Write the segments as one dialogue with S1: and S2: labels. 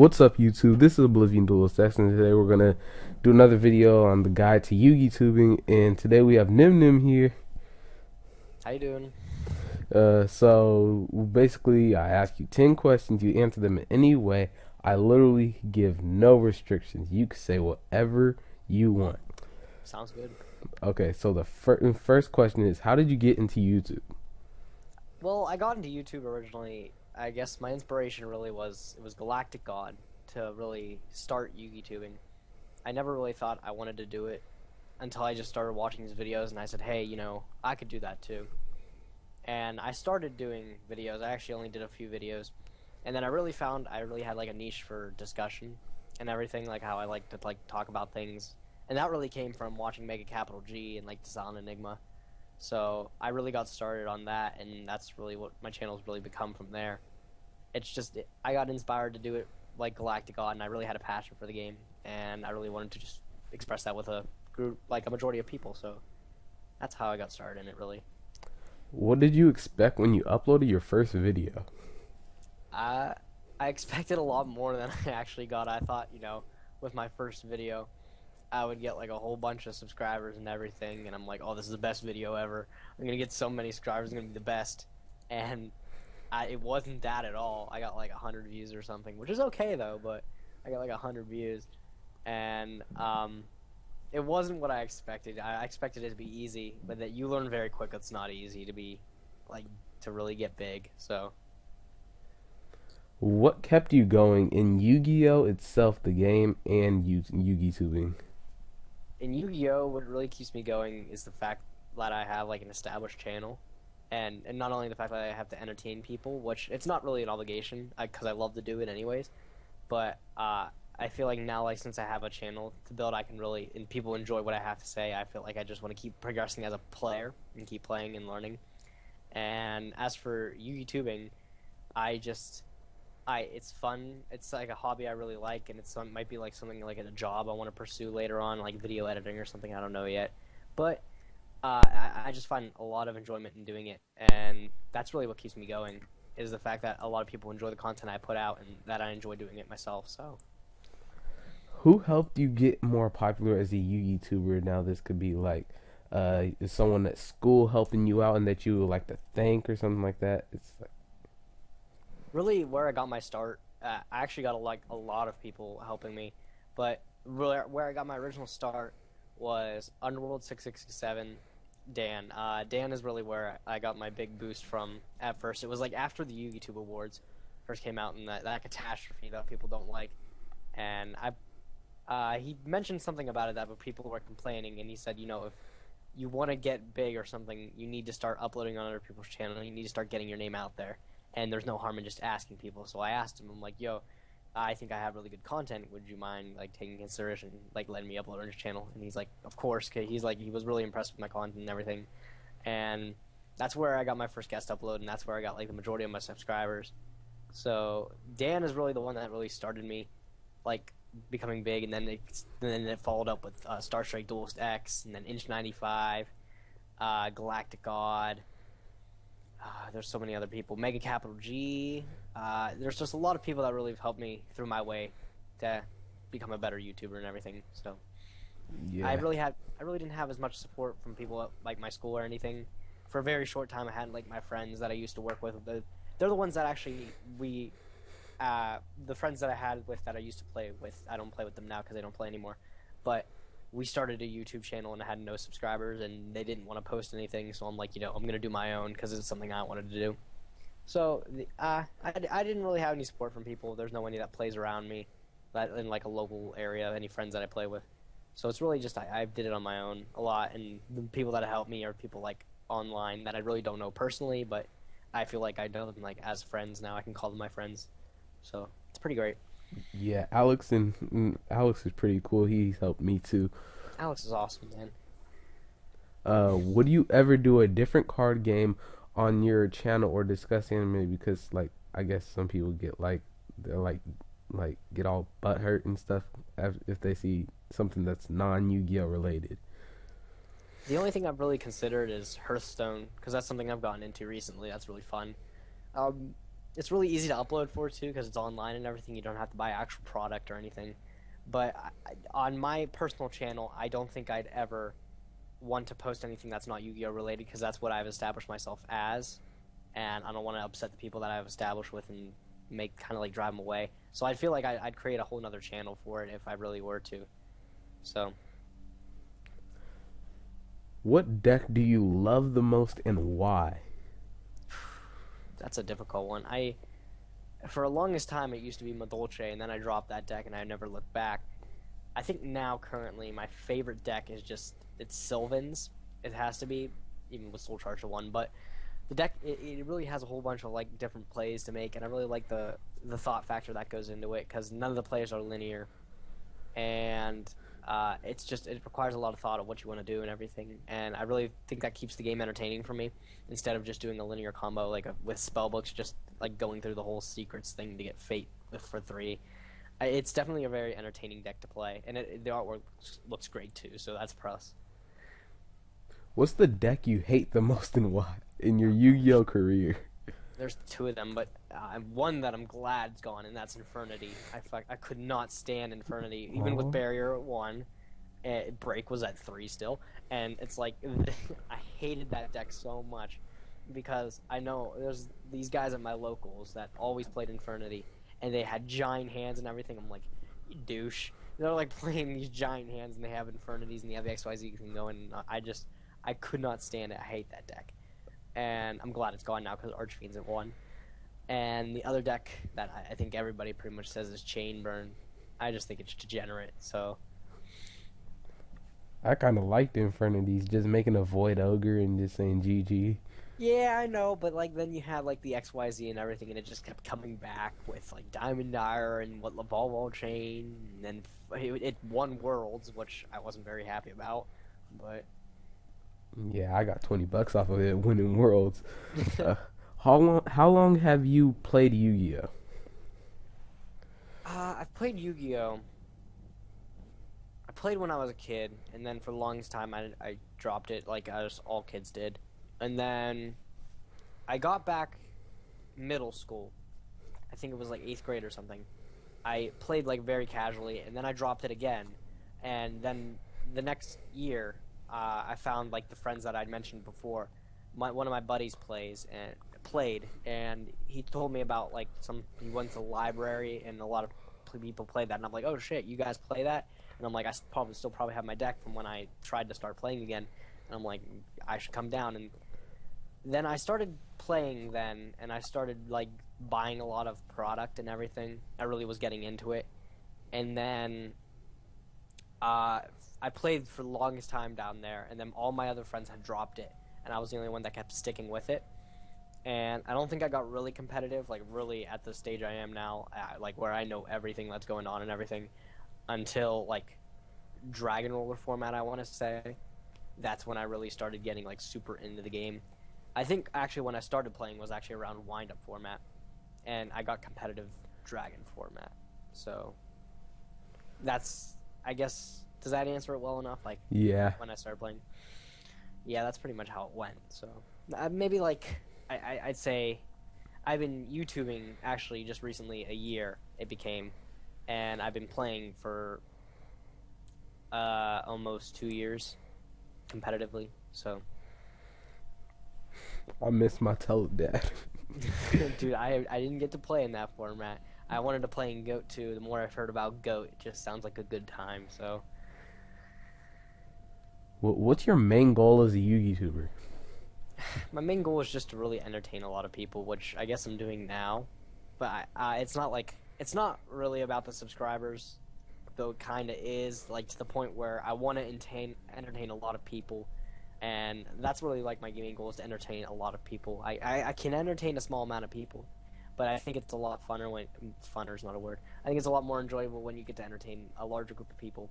S1: What's up, YouTube? This is Oblivion Dual Stacks, and today we're gonna do another video on the guide to Yugitubing. And today we have Nhymnim here.
S2: How you doing?
S1: So basically, I ask you 10 questions. You answer them in any way. I literally give no restrictions. You can say whatever you want.
S2: Sounds good.
S1: Okay, so the first question is, how did you get into YouTube?
S2: Well, I got into YouTube originally. I guess my inspiration really was Galactic God to really start Yugitubing. I never really thought I wanted to do it until I just started watching his videos and I said, hey, I could do that too. And I started doing videos. I actually only did a few videos. And then I really found I really had like a niche for discussion and everything, like how I like to talk about things. And that really came from watching Mega Capital G and like Design Enigma. So I really got started on that, and that's really what my channel's really become from there. It's just I got inspired to do it like Galactic God, and I really had a passion for the game, and I really wanted to just express that with a group, like a majority of people. So that's how I got started in it, really.
S1: What did you expect when you uploaded your first video?
S2: I I expected a lot more than I actually got. I thought, with my first video, I would get like a whole bunch of subscribers and everything, and I'm like, oh, this is the best video ever. I'm gonna get so many subscribers, it's gonna be the best. And it wasn't that at all. I got like 100 views or something, which is okay though, but I got like 100 views, and it wasn't what I expected. I expected it to be easy, but that you learn very quick it's not easy to be like to really get big. So
S1: What kept you going in Yu-Gi-Oh itself, the game, and Yugi-tubing?
S2: in Yu-Gi-Oh, what really keeps me going is the fact that I have like an established channel, and not only the fact that I have to entertain people, which it's not really an obligation because I love to do it anyways, but I feel like now, like since I have a channel to build, I can really and people enjoy what I have to say. I feel like I just want to keep progressing as a player and keep playing and learning. And as for YouTubing, I just it's fun. It's like a hobby I really like, and might be like something like a job I want to pursue later on, like video editing or something. I don't know yet, but I just find a lot of enjoyment in doing it, and that's really what keeps me going. Is the fact that a lot of people enjoy the content I put out, and that I enjoy doing it myself. So,
S1: Who helped you get more popular as a YouTuber? Now this could be like is someone at school helping you out and that you would like to thank or something like that. It's like,
S2: really, where I got my start, I actually got a lot of people helping me, but where I got my original start was Underworld 667. Dan. Dan is really where I got my big boost from at first. It was like after the Yugituber Awards first came out and that catastrophe that people don't like. And he mentioned something about it that people were complaining, and he said, if you want to get big or something, you need to start uploading on other people's channel. You need to start getting your name out there. And there's no harm in just asking people. So I asked him, I'm like, yo, I think I have really good content. Would you mind like taking consideration, like letting me upload on your channel? And he's like, of course. 'Cause he was really impressed with my content and everything. And that's where I got my first guest upload, and that's where I got like the majority of my subscribers. So Dan is really the one that really started me, like becoming big, and then it followed up with Star Strike Duelist X, and then Inch 95, Galactic God. There's so many other people. Mega Capital G. There's just a lot of people that really have helped me through my way to become a better YouTuber and everything. So
S1: yeah.
S2: I really didn't have as much support from people at like my school or anything. For a very short time, I had like my friends that I used to work with. They're the ones that actually the friends that I had with that I used to play with. I don't play with them now because they don't play anymore. But we started a YouTube channel and I had no subscribers, and they didn't want to post anything. So I'm like, I'm gonna do my own because it's something I wanted to do. So I didn't really have any support from people. There's no one that plays around me, that in like a local area, any friends that I play with. So it's really just I did it on my own a lot, and the people that help me are people like online that I really don't know personally, but I feel like I know them like as friends now. I can call them my friends. So it's pretty great.
S1: Yeah, Alex is pretty cool. He's helped me too.
S2: Alex is awesome, man.
S1: Would you ever do a different card game on your channel or discuss anime? Because like I guess some people get like they're like get all butt hurt and stuff if they see something that's non Yu-Gi-Oh related.
S2: The only thing I've really considered is Hearthstone, because that's something I've gotten into recently. That's really fun. Um, it's really easy to upload for too because it's online and everything. You don't have to buy actual product or anything. But on my personal channel, I don't think I'd ever want to post anything that's not Yu-Gi-Oh related because that's what I've established myself as, and I don't want to upset the people that I've established with and make kind of like drive them away. So I feel like I'd create a whole nother channel for it if I really were to. So
S1: What deck do you love the most and why?
S2: that's a difficult one. For the longest time it used to be Madolce, and then I dropped that deck and I never looked back. I think now currently my favorite deck is just it's Sylvan's. It has to be, even with Soul Charger 1, but the deck it really has a whole bunch of like different plays to make, and I really like the thought factor that goes into it because none of the plays are linear, and it's just it requires a lot of thought of what you want to do and everything, and I really think that keeps the game entertaining for me instead of just doing a linear combo like with spellbooks, just like going through the whole secrets thing to get fate for 3. It's definitely a very entertaining deck to play, and the artwork looks great too, so that's a plus.
S1: What's the deck you hate the most and why in your Yu-Gi-Oh career?
S2: There's 2 of them, but one that I'm glad's gone, and that's Infernity. I could not stand Infernity, even with
S1: Oh,
S2: Barrier at 1. Break was at 3 still, and it's like I hated that deck so much because I know there's these guys at my locals that always played Infernity, and they had giant hands and everything. I'm like, you douche. They're like playing these giant hands, and they have Infernities, and they have the XYZ thing going. And I could not stand it. I hate that deck, and I'm glad it's gone now because Archfiend's at 1. And the other deck that I think everybody pretty much says is Chain Burn. I just think it's degenerate. So
S1: I kind of liked Infernities, just making a Void Ogre and just saying GG.
S2: yeah, I know, but like then you had like the XYZ and everything, and it just kept coming back with like Diamond Dire and what Laval Chain, and then it won Worlds, which I wasn't very happy about. But
S1: Yeah, I got $20 off of it winning Worlds. Uh, how long have you played Yu-Gi-Oh?
S2: I've played Yu-Gi-Oh. I played when I was a kid, and then for the longest time I dropped it like as all kids did, and then I got back middle school. I think it was like 8th grade or something. I played like very casually, and then I dropped it again, and then the next year, I found like the friends that I'd mentioned before. One of my buddies played, and he told me about like he went to the library, and a lot of people played that, and I'm like, oh shit, you guys play that? And I'm like, I probably have my deck from when I tried to start playing again, and I'm like, I should come down, and then I started playing then, and I started like buying a lot of product and everything. I really was getting into it, and then I played for the longest time down there, and then all my other friends had dropped it, and I was the only one that kept sticking with it. And I don't think I got really competitive, like really at the stage I am now, like where I know everything that's going on and everything, until like Dragon Roller format, I want to say. That's when I really started getting like super into the game. I think actually when I started playing was actually around Wind Up format, and I got competitive Dragon format. So that's, I guess, does that answer it well enough? Like
S1: Yeah,
S2: when I started playing, yeah, that's pretty much how it went. So maybe like I'd say I've been YouTubing actually just recently a year it became, and I've been playing for almost 2 years competitively. So
S1: I miss my Toad dad.
S2: dude, I didn't get to play in that format. I wanted to play in Goat too. The more I've heard about Goat, it just sounds like a good time. So
S1: What's your main goal as a Yugituber?
S2: my main goal is just to really entertain a lot of people, which I guess I'm doing now. But it's not really about the subscribers, though it kind of is, like to the point where I want to entertain a lot of people, and that's really like my gaming goal is to entertain a lot of people. I can entertain a small amount of people, but I think it's a lot funner when funner is not a word. I think it's a lot more enjoyable when you get to entertain a larger group of people,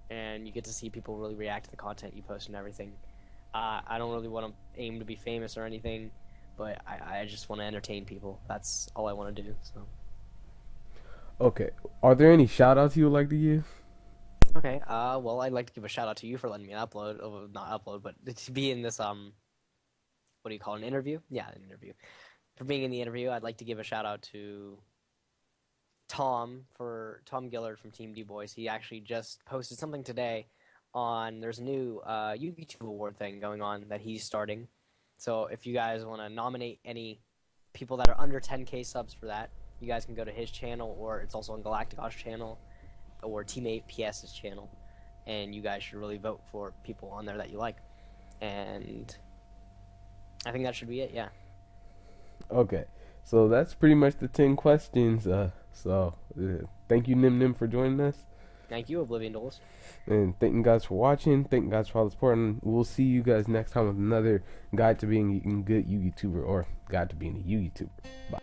S2: and you get to see people really react to the content you post and everything. I don't really want to aim to be famous or anything, but I just want to entertain people. That's all I want to do. So
S1: Okay, are there any shout outs you would like to give?
S2: okay. Well, I'd like to give a shout out to you for letting me upload, not upload, but to be in this what do you call it, an interview? Yeah, an interview. for being in the interview. I'd like to give a shout out to Tom Gillard from Team D Boys. He actually just posted something today on there's a new Yugituber award thing going on that he's starting. So if you guys want to nominate any people that are under 10k subs for that, you guys can go to his channel, or it's also on Galactico's channel or Teammate PS's channel, and you guys should really vote for people on there that you like. And I think that should be it. Yeah.
S1: Okay, so that's pretty much the 10 questions. Thank you, Nhymnim, for joining us.
S2: Thank you, Oblivion Doles.
S1: And thank you guys for watching. Thank you guys for all the support. And we'll see you guys next time with another guide to being a good Yugituber, or guide to being a Yugituber. Bye.